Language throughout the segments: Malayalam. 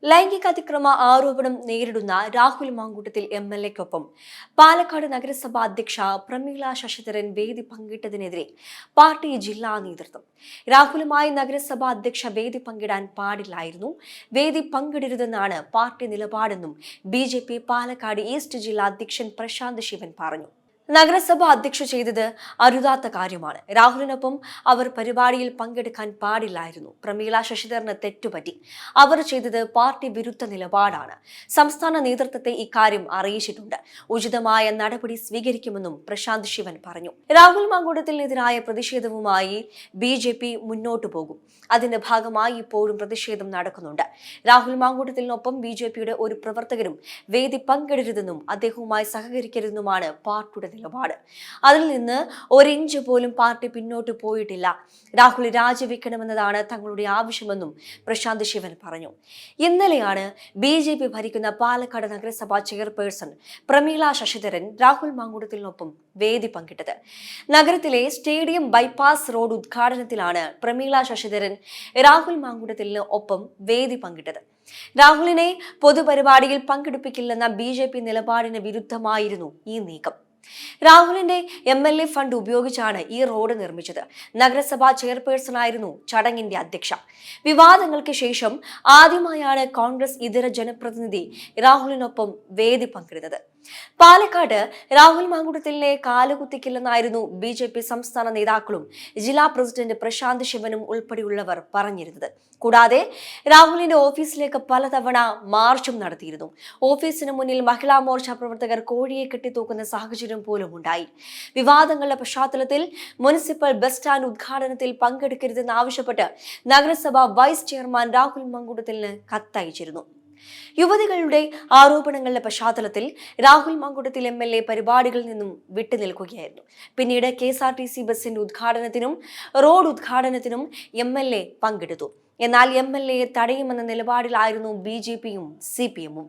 ലൈംഗിക അതിക്രമ ആരോപണം നേരിടുന്ന രാഹുൽ മാങ്കൂട്ടത്തിൽ എംഎൽഎക്കൊപ്പം പാലക്കാട് നഗരസഭാ അധ്യക്ഷ പ്രമീള ശശിധരൻ വേദി പങ്കിട്ടതിനെതിരെ പാർട്ടി ജില്ലാ നേതൃത്വം. രാഹുലുമായി നഗരസഭാ അധ്യക്ഷ വേദി പങ്കിടാൻ പാടില്ലായിരുന്നു, വേദി പങ്കിടരുതെന്നാണ് പാർട്ടി നിലപാടെന്നും ബിജെപി പാലക്കാട് ഈസ്റ്റ് ജില്ലാ അധ്യക്ഷൻ പ്രശാന്ത് ശിവൻ പറഞ്ഞു. നഗരസഭ അധ്യക്ഷ ചെയ്തത് അരുതാത്ത കാര്യമാണ്. രാഹുലിനൊപ്പം അവർ പരിപാടിയിൽ പങ്കെടുക്കാൻ പാടില്ലായിരുന്നു. പ്രമീള ശശിധരന് തെറ്റുപറ്റി. അവർ ചെയ്തത് പാർട്ടി വിരുദ്ധ നിലപാടാണ്. സംസ്ഥാന നേതൃത്വത്തെ ഇക്കാര്യം അറിയിച്ചിട്ടുണ്ട്. ഉചിതമായ നടപടി സ്വീകരിക്കുമെന്നും പ്രശാന്ത് ശിവൻ പറഞ്ഞു. രാഹുൽ മാങ്കൂട്ടത്തിനെതിരായ പ്രതിഷേധവുമായി ബിജെപി മുന്നോട്ടു പോകും. അതിന്റെ ഭാഗമായി ഇപ്പോഴും പ്രതിഷേധം നടക്കുന്നുണ്ട്. രാഹുൽ മാങ്കൂട്ടത്തിനൊപ്പം ബിജെപിയുടെ ഒരു പ്രവർത്തകരും വേദി പങ്കിടരുതെന്നും അദ്ദേഹവുമായി സഹകരിക്കരുതെന്നുമാണ് പാർട്ടിയുടെ നിലപാട്. അതിൽ നിന്ന് ഒരിഞ്ച് പോലും പാർട്ടി പിന്നോട്ട് പോയിട്ടില്ല. രാഹുൽ രാജിവെക്കണമെന്നതാണ് തങ്ങളുടെ ആവശ്യമെന്നും പ്രശാന്ത് ശിവൻ പറഞ്ഞു. ഇന്നലെയാണ് ബിജെപി ഭരിക്കുന്ന പാലക്കാട് നഗരസഭാ ചെയർപേഴ്സൺ പ്രമീള ശശിധരൻ രാഹുൽ മാങ്കൂട്ടത്തിനൊപ്പം വേദി പങ്കിട്ടത്. നഗരത്തിലെ സ്റ്റേഡിയം ബൈപ്പാസ് റോഡ് ഉദ്ഘാടനത്തിലാണ് പ്രമീള ശശിധരൻ രാഹുൽ മാങ്കൂട്ടത്തിന് ഒപ്പം വേദി പങ്കിട്ടത്. രാഹുലിനെ പൊതുപരിപാടിയിൽ പങ്കെടുപ്പിക്കില്ലെന്ന ബിജെപി നിലപാടിന് വിരുദ്ധമായിരുന്നു ഈ നീക്കം. രാഹുലിന്റെ എംഎൽഎ ഫണ്ട് ഉപയോഗിച്ചാണ് ഈ റോഡ് നിർമ്മിച്ചത്. നഗരസഭാ ചെയർപേഴ്സണായിരുന്നു ചടങ്ങിന്റെ അധ്യക്ഷ. വിവാദങ്ങൾക്ക് ശേഷം ആദ്യമായാണ് കോൺഗ്രസ് ഇതര ജനപ്രതിനിധി രാഹുലിനൊപ്പം വേദി പങ്കിടുന്നത്. പാലക്കാട് രാഹുൽ മാങ്കൂട്ടത്തിലിനെ കാലുകുത്തിക്കില്ലെന്നായിരുന്നു ബിജെപി സംസ്ഥാന നേതാക്കളും ജില്ലാ പ്രസിഡന്റ് പ്രശാന്ത് ശിവനും ഉൾപ്പെടെയുള്ളവർ പറഞ്ഞിരുന്നത്. കൂടാതെ രാഹുലിന്റെ ഓഫീസിലേക്ക് പലതവണ മാർച്ചും നടത്തിയിരുന്നു. ഓഫീസിന് മുന്നിൽ മഹിളാ മോർച്ച പ്രവർത്തകർ കോഴിയെ കെട്ടിത്തൂക്കുന്ന സാഹചര്യം പോലും ഉണ്ടായി. വിവാദങ്ങളുടെ പശ്ചാത്തലത്തിൽ മുനിസിപ്പൽ ബസ് സ്റ്റാൻഡ് ഉദ്ഘാടനത്തിൽ പങ്കെടുക്കരുതെന്നാവശ്യപ്പെട്ട് നഗരസഭ വൈസ് ചെയർമാൻ രാഹുൽ മാങ്കൂട്ടത്തിലിന് കത്തയച്ചിരുന്നു. യുവതികളുടെ ആരോപണങ്ങളുടെ പശ്ചാത്തലത്തിൽ രാഹുൽ മാങ്കൂട്ടത്തിൽ എംഎൽഎ പരിപാടികളിൽ നിന്നും വിട്ടുനിൽക്കുകയായിരുന്നു. പിന്നീട് KSRTC ബസിന്റെ ഉദ്ഘാടനത്തിനും റോഡ് ഉദ്ഘാടനത്തിനും എംഎൽഎ പങ്കെടുത്തു. എന്നാൽ എംഎൽഎയെ തടയുമെന്ന നിലപാടിലായിരുന്നു ബിജെപിയും CPM-ഉം.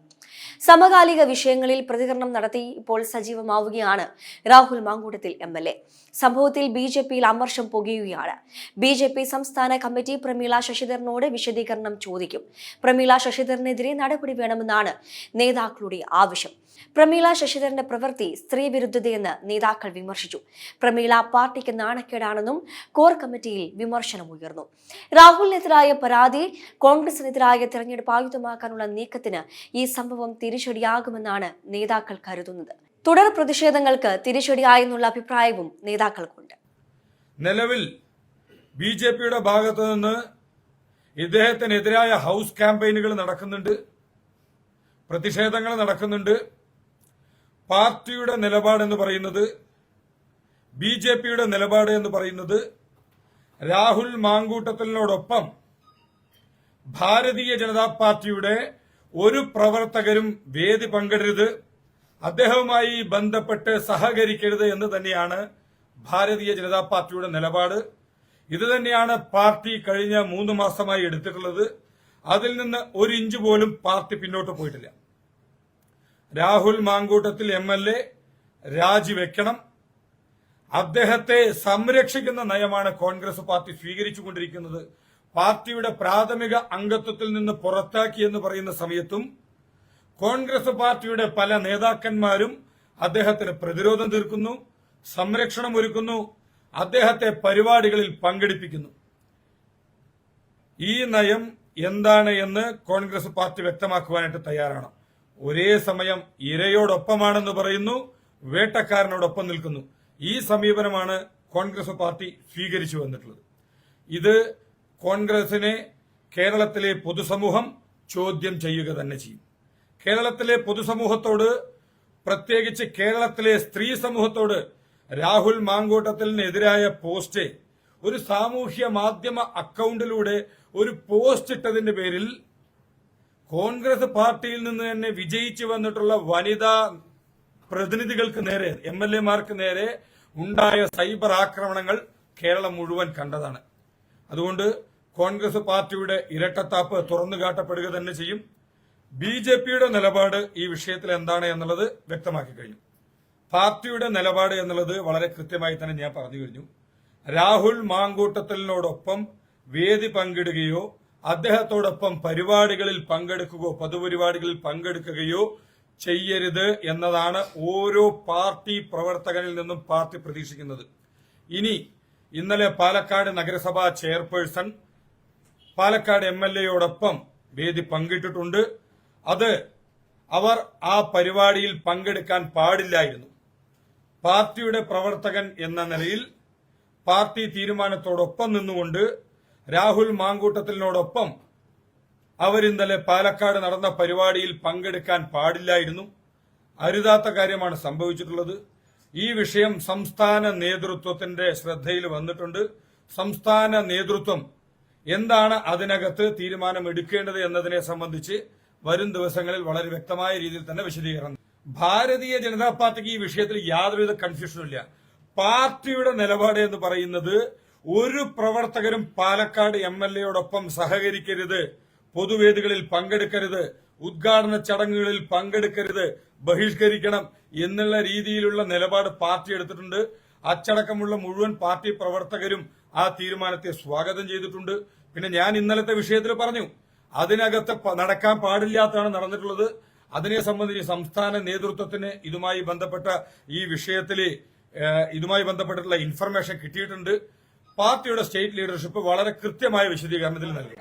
സമകാലിക വിഷയങ്ങളിൽ പ്രതികരണം നടത്തി ഇപ്പോൾ സജീവമാവുകയാണ് രാഹുൽ മാങ്കൂട്ടത്തിൽ എംഎൽഎ. സംഭവത്തിൽ ബിജെപിയിൽ അമർഷം പുകയുകയാണ്. ബിജെപി സംസ്ഥാന കമ്മിറ്റി പ്രമീള ശശിധരനോട് വിശദീകരണം ചോദിക്കും. പ്രമീള ശശിധരനെതിരെ നടപടി വേണമെന്നാണ് നേതാക്കളുടെ ആവശ്യം. പ്രമീള ശശിധരന്റെ പ്രവൃത്തി സ്ത്രീ വിരുദ്ധതയെന്ന് നേതാക്കൾ വിമർശിച്ചു. പ്രമീള പാർട്ടിക്ക് നാണക്കേടാണെന്നും കോർ കമ്മിറ്റിയിൽ വിമർശനമുയർന്നു. രാഹുലിനെതിരായ പരാതി കോൺഗ്രസിനെതിരായ തെരഞ്ഞെടുപ്പ് ആയുധമാക്കാനുള്ള നീക്കത്തിന് ഈ സംഭവം തിരിച്ചടിയാകുമെന്നാണ് നേതാക്കൾ കരുതുന്നത്. തുടർ പ്രതിഷേധങ്ങൾക്ക് തിരിച്ചടിയായെന്നുള്ള അഭിപ്രായവും നേതാക്കൾക്കുണ്ട്. നിലവിൽ ബിജെപിയുടെ ഭാഗത്തു നിന്ന് ഇദ്ദേഹത്തിനെതിരായ ഹൗസ് ക്യാമ്പയിനുകൾ നടക്കുന്നുണ്ട്, പ്രതിഷേധങ്ങൾ നടക്കുന്നുണ്ട്. പാർട്ടിയുടെ നിലപാടെന്ന് പറയുന്നത്, ബിജെപിയുടെ നിലപാട് എന്ന് പറയുന്നത് രാഹുൽ മാങ്കൂട്ടത്തിനോടൊപ്പം ഭാരതീയ ജനതാ പാർട്ടിയുടെ ഒരു പ്രവർത്തകരും വേദി പങ്കിടരുത്, അദ്ദേഹവുമായി ബന്ധപ്പെട്ട് സഹകരിക്കരുത് എന്ന് തന്നെയാണ് ഭാരതീയ ജനതാ പാർട്ടിയുടെ നിലപാട്. ഇത് തന്നെയാണ് പാർട്ടി കഴിഞ്ഞ 3 മാസമായി എടുത്തിട്ടുള്ളത്. അതിൽ നിന്ന് ഒരു ഇഞ്ച് പോലും പാർട്ടി പിന്നോട്ട് പോയിട്ടില്ല. രാഹുൽ മാങ്കൂട്ടത്തിൽ എംഎൽഎ രാജിവെക്കണം. അദ്ദേഹത്തെ സംരക്ഷിക്കുന്ന നയമാണ് കോൺഗ്രസ് പാർട്ടി സ്വീകരിച്ചുകൊണ്ടിരിക്കുന്നത്. പാർട്ടിയുടെ പ്രാഥമിക അംഗത്വത്തിൽ നിന്ന് പുറത്താക്കി എന്ന് പറയുന്ന സമയത്തും കോൺഗ്രസ് പാർട്ടിയുടെ പല നേതാക്കന്മാരും അദ്ദേഹത്തിന് പ്രതിരോധം തീർക്കുന്നു, സംരക്ഷണം ഒരുക്കുന്നു, അദ്ദേഹത്തെ പരിപാടികളിൽ പങ്കെടുപ്പിക്കുന്നു. ഈ നയം എന്താണ് എന്ന് കോൺഗ്രസ് പാർട്ടി വ്യക്തമാക്കുവാനായിട്ട് തയ്യാറാണ്. ഒരേ സമയം ഇരയോടൊപ്പമാണെന്ന് പറയുന്നു, വേട്ടക്കാരനോടൊപ്പം നിൽക്കുന്നു. ഈ സമീപനമാണ് കോൺഗ്രസ് പാർട്ടി സ്വീകരിച്ചു വന്നിട്ടുള്ളത്. ഇത് കോൺഗ്രസിനെ കേരളത്തിലെ പൊതുസമൂഹം ചോദ്യം ചെയ്യുക തന്നെ ചെയ്യും. കേരളത്തിലെ പൊതുസമൂഹത്തോട്, പ്രത്യേകിച്ച് കേരളത്തിലെ സ്ത്രീ സമൂഹത്തോട് രാഹുൽ മാങ്കൂട്ടത്തിനെതിരായ പോസ്റ്റ് ഒരു സാമൂഹ്യ മാധ്യമ അക്കൗണ്ടിലൂടെ ഒരു പോസ്റ്റ് ഇട്ടതിന്റെ പേരിൽ കോൺഗ്രസ് പാർട്ടിയിൽ നിന്ന് തന്നെ വിജയിച്ചു വന്നിട്ടുള്ള വനിതാ പ്രതിനിധികൾക്ക് നേരെ, എംഎൽഎമാർക്ക് നേരെ ഉണ്ടായ സൈബർ ആക്രമണങ്ങൾ കേരളം മുഴുവൻ കണ്ടതാണ്. അതുകൊണ്ട് കോൺഗ്രസ് പാർട്ടിയുടെ ഇരട്ടത്താപ്പ് തുറന്നു കാട്ടപ്പെടുക തന്നെ ചെയ്യും. ബിജെപിയുടെ നിലപാട് ഈ വിഷയത്തിൽ എന്താണ് എന്നുള്ളത് വ്യക്തമാക്കി കഴിഞ്ഞു. പാർട്ടിയുടെ നിലപാട് എന്നുള്ളത് വളരെ കൃത്യമായി തന്നെ ഞാൻ പറഞ്ഞു കഴിഞ്ഞു. രാഹുൽ മാങ്കൂട്ടത്തിനോടൊപ്പം വേദി പങ്കിടുകയോ അദ്ദേഹത്തോടൊപ്പം പരിപാടികളിൽ പങ്കെടുക്കുകയോ പൊതുപരിപാടികളിൽ പങ്കെടുക്കുകയോ ചെയ്യരുത് എന്നതാണ് ഓരോ പാർട്ടി പ്രവർത്തകനിൽ നിന്നും പാർട്ടി പ്രതീക്ഷിക്കുന്നത്. ഇനി ഇന്നലെ പാലക്കാട് നഗരസഭാ ചെയർപേഴ്സൺ പാലക്കാട് MLAയോടൊപ്പം വേദി പങ്കിട്ടിട്ടുണ്ട്. അത് അവർ ആ പരിപാടിയിൽ പങ്കെടുക്കാൻ പാടില്ലായിരുന്നു. പാർട്ടിയുടെ പ്രവർത്തകൻ എന്ന നിലയിൽ പാർട്ടി തീരുമാനത്തോടൊപ്പം നിന്നുകൊണ്ട് രാഹുൽ മാങ്കൂട്ടത്തിനോടൊപ്പം അവരിന്നലെ പാലക്കാട് നടന്ന പരിപാടിയിൽ പങ്കെടുക്കാൻ പാടില്ലായിരുന്നു. അരുതാത്ത കാര്യമാണ് സംഭവിച്ചിട്ടുള്ളത്. ഈ വിഷയം സംസ്ഥാന നേതൃത്വത്തിന്റെ ശ്രദ്ധയിൽ വന്നിട്ടുണ്ട്. സംസ്ഥാന നേതൃത്വം എന്താണ് അതിനകത്ത് തീരുമാനമെടുക്കേണ്ടത് എന്നതിനെ സംബന്ധിച്ച് വരും ദിവസങ്ങളിൽ വളരെ വ്യക്തമായ രീതിയിൽ തന്നെ വിശദീകരണം. ഭാരതീയ ജനതാ പാർട്ടിക്ക് ഈ വിഷയത്തിൽ യാതൊരുവിധ കൺഫ്യൂഷനും ഇല്ല. പാർട്ടിയുടെ നിലപാട് എന്ന് പറയുന്നത് ഒരു പ്രവർത്തകരും പാലക്കാട് MLAയോടൊപ്പം സഹകരിക്കരുത്, പൊതുവേദികളിൽ പങ്കെടുക്കരുത്, ഉദ്ഘാടന ചടങ്ങുകളിൽ പങ്കെടുക്കരുത്, ബഹിഷ്കരിക്കണം എന്നുള്ള രീതിയിലുള്ള നിലപാട് പാർട്ടി എടുത്തിട്ടുണ്ട്. അച്ചടക്കമുള്ള മുഴുവൻ പാർട്ടി പ്രവർത്തകരും ആ തീരുമാനത്തെ സ്വാഗതം ചെയ്തിട്ടുണ്ട്. പിന്നെ ഞാൻ ഇന്നലത്തെ വിഷയത്തിൽ പറഞ്ഞു, അതിനകത്ത് നടക്കാൻ പാടില്ലാത്തതാണ് നടന്നിട്ടുള്ളത്. അതിനെ സംബന്ധിച്ച് സംസ്ഥാന നേതൃത്വത്തിന് ഇതുമായി ബന്ധപ്പെട്ട ഈ വിഷയത്തില് ഇതുമായി ബന്ധപ്പെട്ടിട്ടുള്ള ഇൻഫർമേഷൻ കിട്ടിയിട്ടുണ്ട്. പാർട്ടിയുടെ സ്റ്റേറ്റ് ലീഡർഷിപ്പ് വളരെ കൃത്യമായ വിശദീകരണത്തിൽ നൽകി.